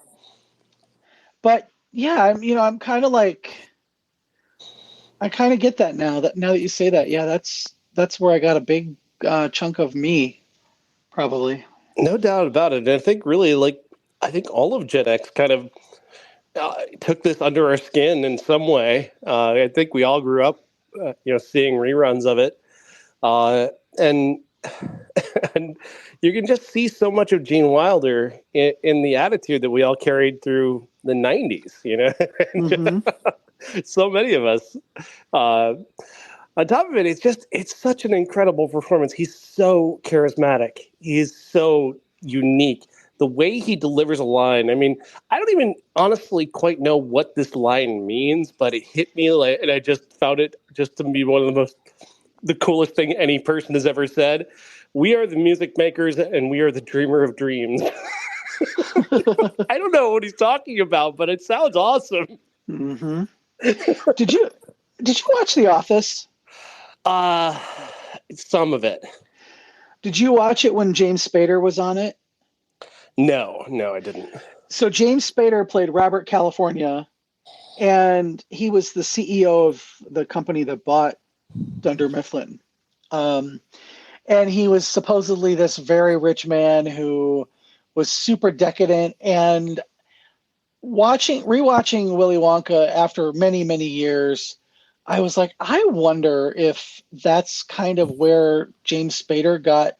But yeah, I'm kind of like, I kind of get that now that you say that. Yeah, that's where I got a big chunk of me. Probably. No doubt about it. And I think really, I think all of Gen X kind of took this under our skin in some way. I think we all grew up, seeing reruns of it. And and you can just see so much of Gene Wilder in the attitude that we all carried through the 90s, So many of us. On top of it, it's such an incredible performance. He's so charismatic. He's so unique. The way he delivers a line, I mean, I don't even honestly quite know what this line means, but it hit me, and I just found it just to be one of the coolest thing any person has ever said. We are the music makers, and we are the dreamer of dreams. I don't know what he's talking about, but it sounds awesome. Mm-hmm. Did you watch The Office? Some of it. Did you watch it when James Spader was on it? No, I didn't. So James Spader played Robert California, and he was the CEO of the company that bought Dunder Mifflin. And he was supposedly this very rich man who was super decadent. And rewatching Willy Wonka after many, many years, I was like, I wonder if that's kind of where James Spader got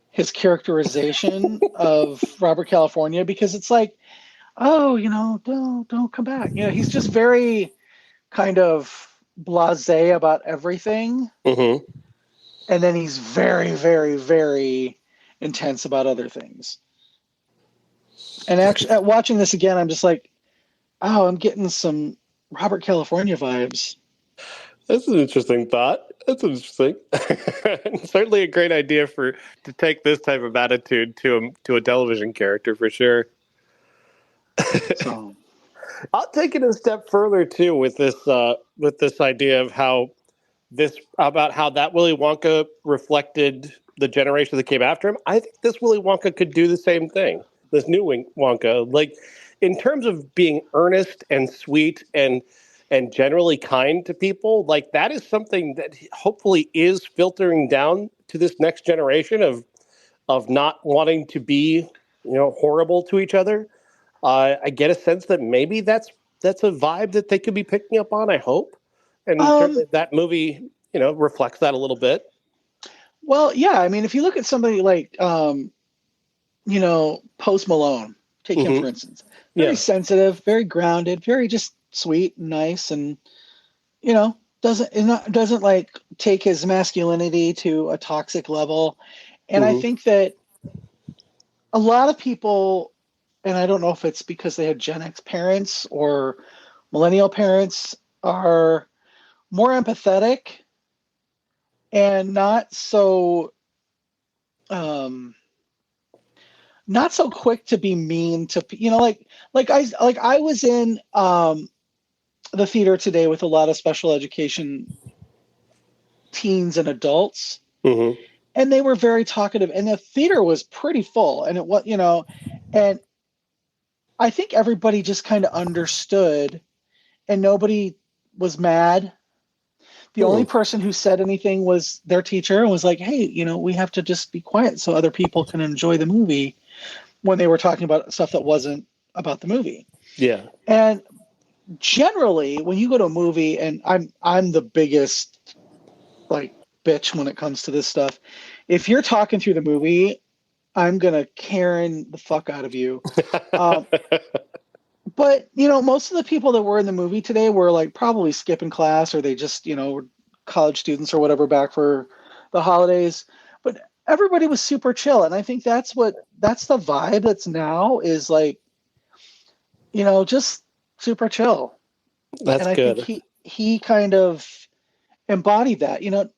his characterization of Robert California, because it's like, oh, don't come back. He's just very kind of blasé about everything. Mm-hmm. And then he's very, very, very intense about other things. And actually, at watching this again, I'm just like, oh, I'm getting some Robert California vibes. That's an interesting thought. That's interesting. Certainly a great idea to take this type of attitude to a television character for sure. So I'll take it a step further too with this idea of how that Willy Wonka reflected the generation that came after him. I think this Willy Wonka could do the same thing. This new Wonka, like in terms of being earnest and sweet and generally kind to people, like that is something that hopefully is filtering down to this next generation of not wanting to be, horrible to each other. I get a sense that maybe that's that's a vibe that they could be picking up on, I hope. And certainly that movie, reflects that a little bit. Well, yeah. I mean, if you look at somebody like, Post Malone, take him for instance, very sensitive, very grounded, very just sweet and nice, and doesn't like take his masculinity to a toxic level. And I think that a lot of people, and I don't know if it's because they had Gen X parents or millennial parents, are more empathetic and not so quick to be mean to I was in the theater today with a lot of special education teens and adults, and they were very talkative, and the theater was pretty full, and it was and I think everybody just kind of understood, and nobody was mad. The only person who said anything was their teacher, and was like, hey, we have to just be quiet so other people can enjoy the movie, when they were talking about stuff that wasn't about the movie. Yeah. And generally, when you go to a movie, and I'm the biggest bitch when it comes to this stuff, if you're talking through the movie, I'm gonna Karen the fuck out of you. But most of the people that were in the movie today were probably skipping class, or they just were college students or whatever back for the holidays. But everybody was super chill, and I think that's the vibe that's now is just super chill. That's and good. I think he kind of embodied that. And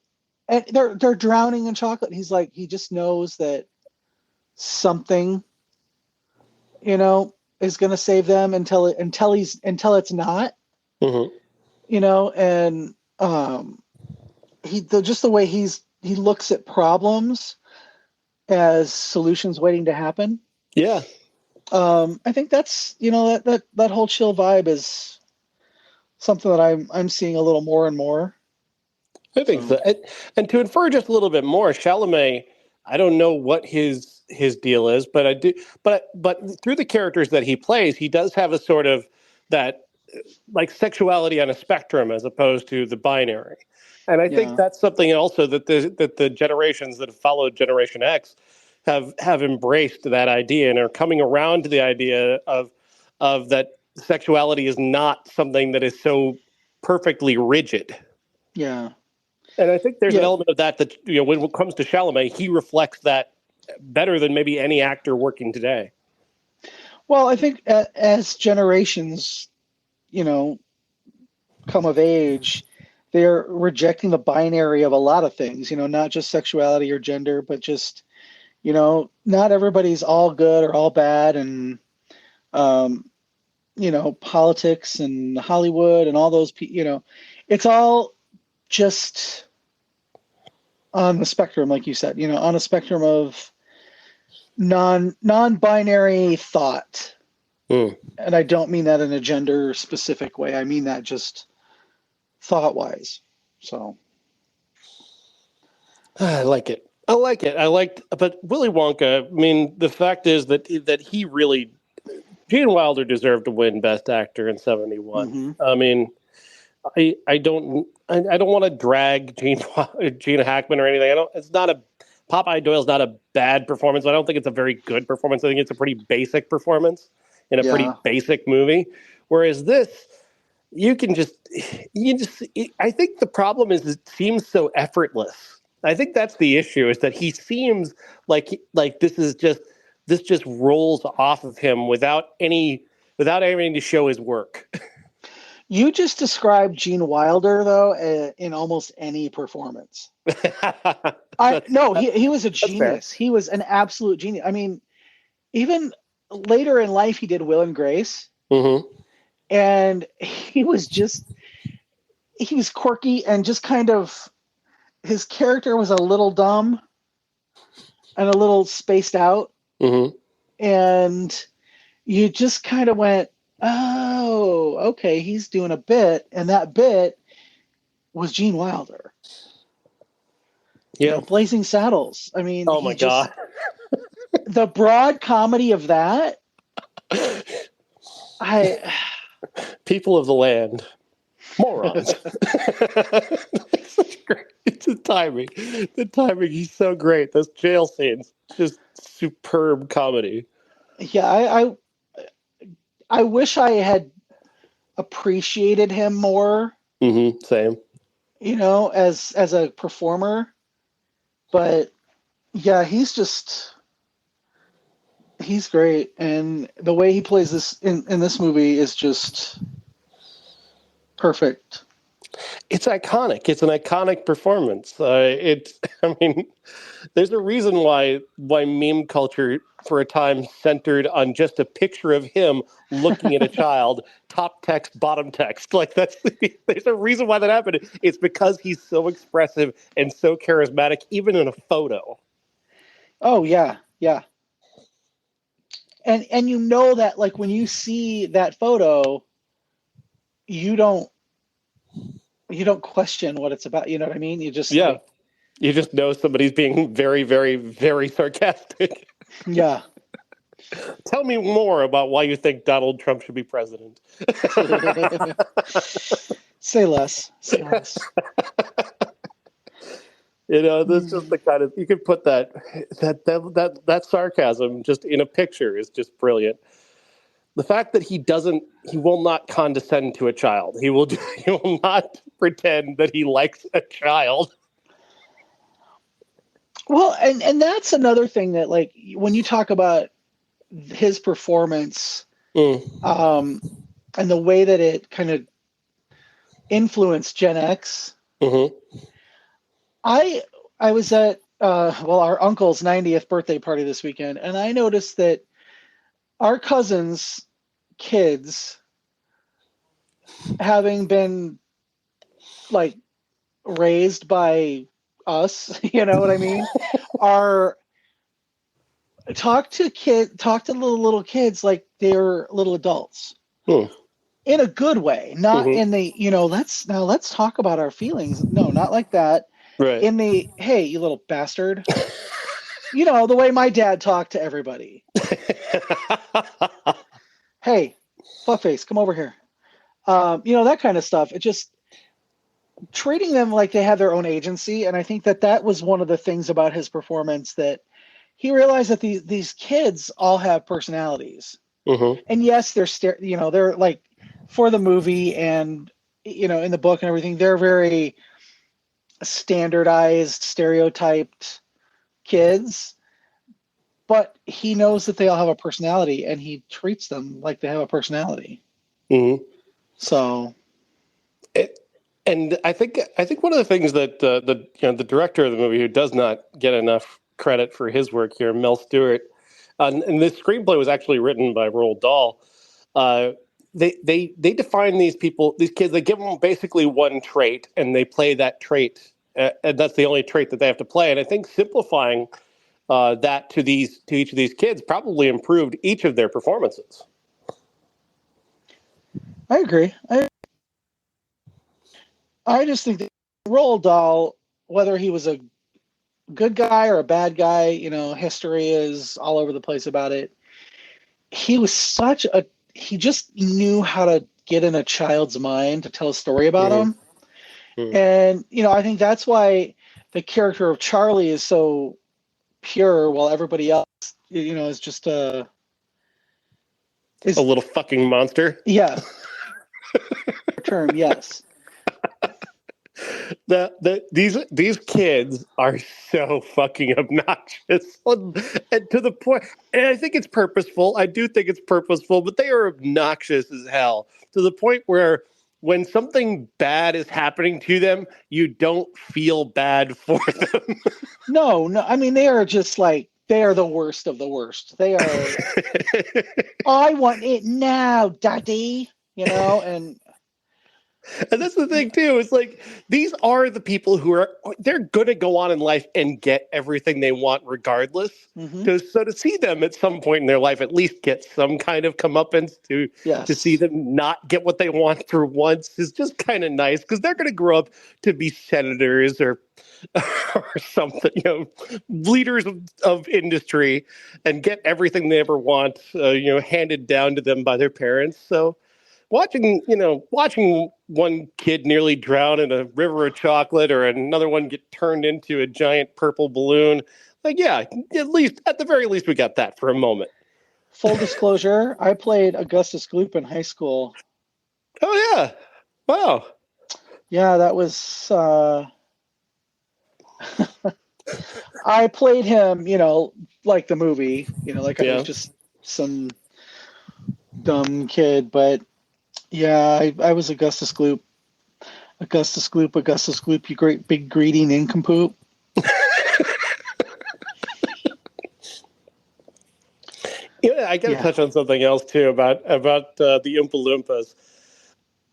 they're drowning in chocolate. He's like, he just knows that something is going to save them until it's not. And just the way he looks at problems as solutions waiting to happen. Yeah. I think that's that whole chill vibe is something that I'm seeing a little more and more. I think so. And to infer just a little bit more, Chalamet, I don't know what his deal is, but I do. But through the characters that he plays, he does have a sort of that sexuality on a spectrum as opposed to the binary. And I think that's something also that the generations that have followed Generation X have embraced that idea and are coming around to the idea of that sexuality is not something that is so perfectly rigid. Yeah. And I think there's an element of that when it comes to Chalamet, he reflects that better than maybe any actor working today. Well, I think as generations, come of age, they're rejecting the binary of a lot of things, not just sexuality or gender, but just, not everybody's all good or all bad. And, politics and Hollywood and all those, it's all just on the spectrum, like you said, on a spectrum of non-binary thought. And I don't mean that in a gender specific way. I mean that just thought wise. So I like it. But Willy Wonka, I mean, the fact is that he really, Gene Wilder deserved to win Best Actor in 1971. I mean, I don't want to drag Gene Hackman or anything. Popeye Doyle's not a bad performance. I don't think it's a very good performance. I think it's a pretty basic performance in a pretty basic movie. Whereas this, I think the problem is it seems so effortless. I think that's the issue, is that he seems like this just rolls off of him without having to show his work. You just described Gene Wilder, though, in almost any performance. He was a genius. He was an absolute genius. I mean, even later in life, he did Will and Grace. And he was quirky and just kind of, his character was a little dumb and a little spaced out. And you just kind of went, oh, okay, he's doing a bit, and that bit was Gene Wilder. Yeah, Blazing Saddles. I mean, oh my God, the broad comedy of that. people of the land, morons. It's the timing. The timing, he's so great. Those jail scenes, just superb comedy. Yeah, I wish I had appreciated him more. Same. As a performer. But yeah, he's great, and the way he plays this in this movie is just perfect. It's iconic. It's an iconic performance. I mean, there's a reason why meme culture for a time centered on just a picture of him looking at a child, top text, bottom text. Like there's a reason why that happened. It's because he's so expressive and so charismatic, even in a photo. Oh yeah, yeah. And you know that, like, when you see that photo, you don't question what it's about. You know what I mean? You just you just know somebody's being very, very, very sarcastic. Yeah. Tell me more about why you think Donald Trump should be president. Say less. Say less. This is the kind of, you could put that sarcasm just in a picture is just brilliant. The fact that he will not condescend to a child. He will not pretend that he likes a child. Well, and that's another thing that, like, when you talk about his performance, and the way that it kind of influenced Gen X. I was at our uncle's 90th birthday party this weekend, and I noticed that our cousins' kids, having been like raised by us, you know what I mean, are talk to the little kids like they're little adults. In a good way, not in the, let's talk about our feelings. No, not like that. Right. In the, hey, you little bastard. The way my dad talked to everybody. Hey, fuckface, come over here. That kind of stuff. It just treating them like they have their own agency. And I think that was one of the things about his performance, that he realized that these kids all have personalities. And yes, they're like, for the movie and, in the book and everything, they're very standardized, stereotyped kids, but he knows that they all have a personality, and he treats them like they have a personality. So, and I think one of the things that the director of the movie, who does not get enough credit for his work here, Mel Stuart, and this screenplay was actually written by Roald Dahl. They define these kids. They give them basically one trait, and they play that trait, and that's the only trait that they have to play. And I think simplifying that to each of these kids probably improved each of their performances. I agree. I just think that Roald Dahl, whether he was a good guy or a bad guy, history is all over the place about it. He was he just knew how to get in a child's mind to tell a story about him. And, I think that's why the character of Charlie is so pure, while everybody else, is just a little fucking monster. Yeah. Term, yes. These kids are so fucking obnoxious, and to the point. And I think it's purposeful. I do think it's purposeful, but they are obnoxious as hell, to the point where when something bad is happening to them, you don't feel bad for them. No. I mean, they are just like, they are the worst of the worst. They are. I want it now, Daddy. And that's the thing too. It's like, these are the people they're going to go on in life and get everything they want regardless. So to see them at some point in their life at least get some kind of comeuppance, to see them not get what they want for once, is just kind of nice, because they're going to grow up to be senators or something, leaders of industry, and get everything they ever want, handed down to them by their parents. So watching one kid nearly drown in a river of chocolate or another one get turned into a giant purple balloon. Like, yeah, at the very least, we got that for a moment. Full disclosure, I played Augustus Gloop in high school. Oh, yeah. Wow. Yeah, that was... I played him, like the movie, like I was just some dumb kid. But, yeah, I was Augustus Gloop. Augustus Gloop, you great big greedy nincompoop. Yeah, I got to touch on something else too about the Oompa Loompas.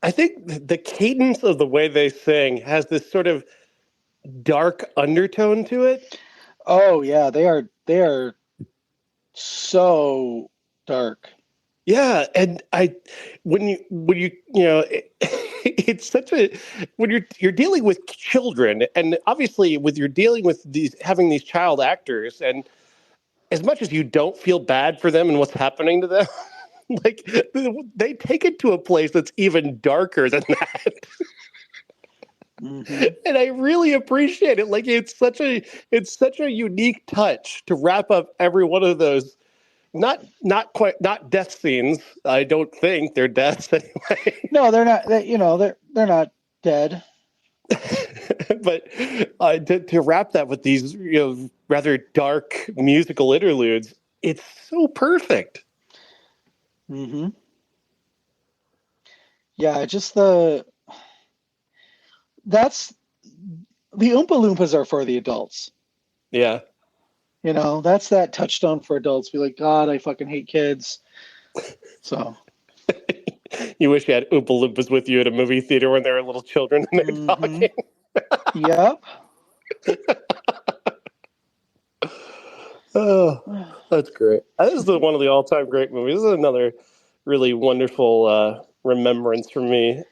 I think the cadence of the way they sing has this sort of dark undertone to it. Oh yeah, they are so dark. Yeah, and when you it's such a when you're dealing with children, and obviously you're dealing with having these child actors, and as much as you don't feel bad for them and what's happening to them, like they take it to a place that's even darker than that. Mm-hmm. And I really appreciate it. Like it's such a unique touch to wrap up every one of those. Not death scenes. I don't think they're deaths anyway. No, they're not. They're not dead. But to wrap that with these rather dark musical interludes, it's so perfect. Mm-hmm. Yeah, the Oompa Loompas are for the adults. Yeah. That's that touchstone for adults. Be like, God, I fucking hate kids. So. You wish you had Oompa Loompas with you at a movie theater when they were little children and they're talking. Yep. Oh, that's great. This is one of the all-time great movies. This is another really wonderful remembrance for me.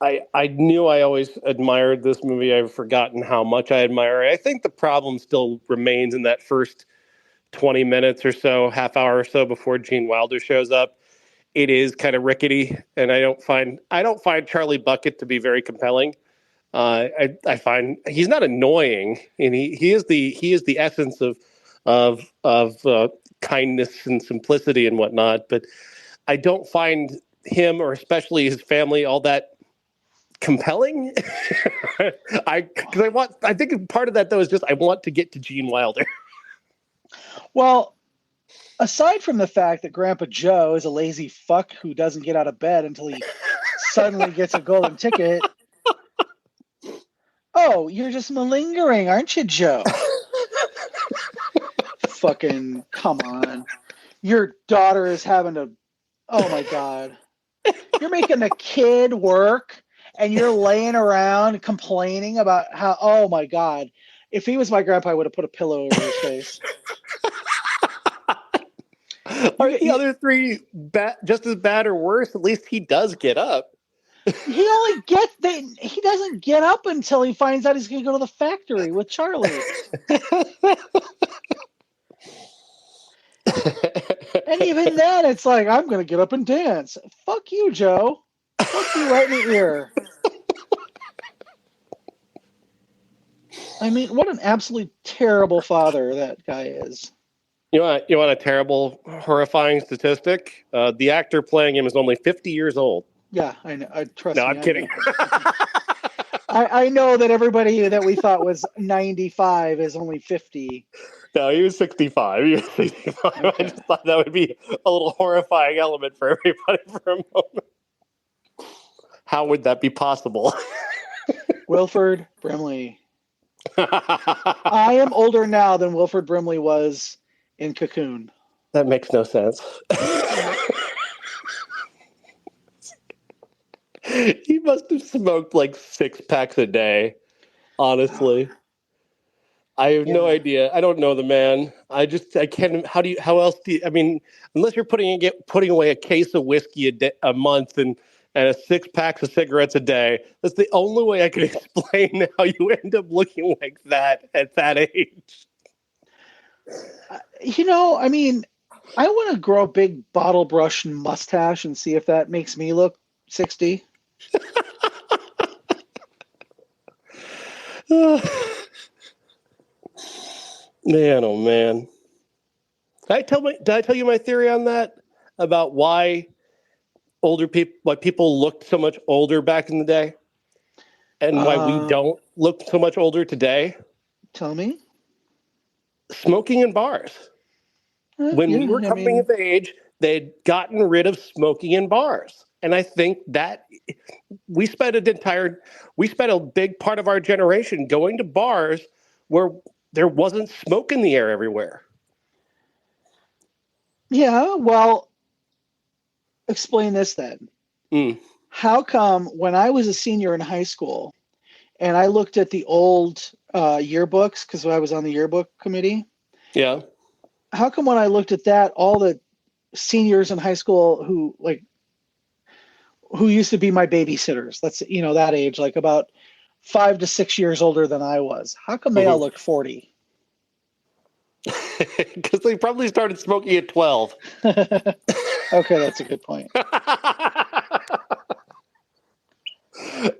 I knew I always admired this movie. I've forgotten how much I admire it. I think the problem still remains in that first 20 minutes or so, half hour or so before Gene Wilder shows up. It is kind of rickety, and I don't find Charlie Bucket to be very compelling. I find he's not annoying, and he is the essence of kindness and simplicity and whatnot. But I don't find him, or especially his family, all that compelling. I think part of that though is just I want to get to Gene Wilder. Well, aside from the fact that Grandpa Joe is a lazy fuck who doesn't get out of bed until he suddenly gets a golden ticket. Oh, you're just malingering, aren't you, Joe? Fucking come on. Your daughter is having to... Oh, my God. You're making the kid work, and you're laying around complaining about how... Oh, my God. If he was my grandpa, I would have put a pillow over his face. Are the other three just as bad or worse? At least he does get up. He doesn't get up until he finds out he's going to go to the factory with Charlie. And even then, it's like, I'm going to get up and dance. Fuck you, Joe. Fuck you right in the ear. I mean, what an absolutely terrible father that guy is. You want a terrible, horrifying statistic? The actor playing him is only 50 years old. Yeah, I know. Trust me. No, I'm kidding. I know that everybody that we thought was 95 is only 50. No, he was 65. Okay. I just thought that would be a little horrifying element for everybody for a moment. How would that be possible? Wilford Brimley. I am older now than Wilford Brimley was in Cocoon. That makes no sense. He must have smoked like 6 packs a day, honestly. I have no idea. I don't know the man. I can't. How else do you, I mean, unless you're putting away a case of whiskey a month and 6 packs of cigarettes a day, that's the only way I can explain how you end up looking like that at that age. I mean, I want to grow a big bottle brush and mustache and see if that makes me look 60. Man, oh man. Did I tell you my theory on that? About why people looked so much older back in the day? And why we don't look so much older today? Tell me. Smoking in bars. When we were coming of age, they'd gotten rid of smoking in bars. And I think that we spent a big part of our generation going to bars where there wasn't smoke in the air everywhere. Yeah, well, explain this then. How come when I was a senior in high school and I looked at the old yearbooks, because I was on the yearbook committee. Yeah. How come when I looked at that, all the seniors in high school who used to be my babysitters, that's, that age, like about 5 to 6 years older than I was, how come they all looked 40? Because they probably started smoking at 12. Okay, that's a good point.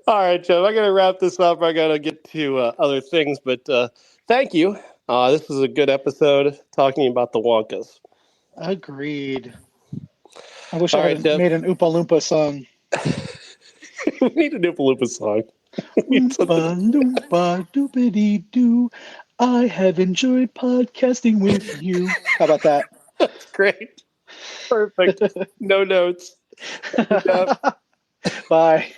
All right, Joe, I got to wrap this up. I got to get to other things, but thank you. This was a good episode talking about the Wonkas. Agreed. I wish I had made an Oompa Loompa song. We need an Oompa Loompa song. Oompa Loompa doopity doo. I have enjoyed podcasting with you. How about that? That's great. Perfect. No notes. Bye.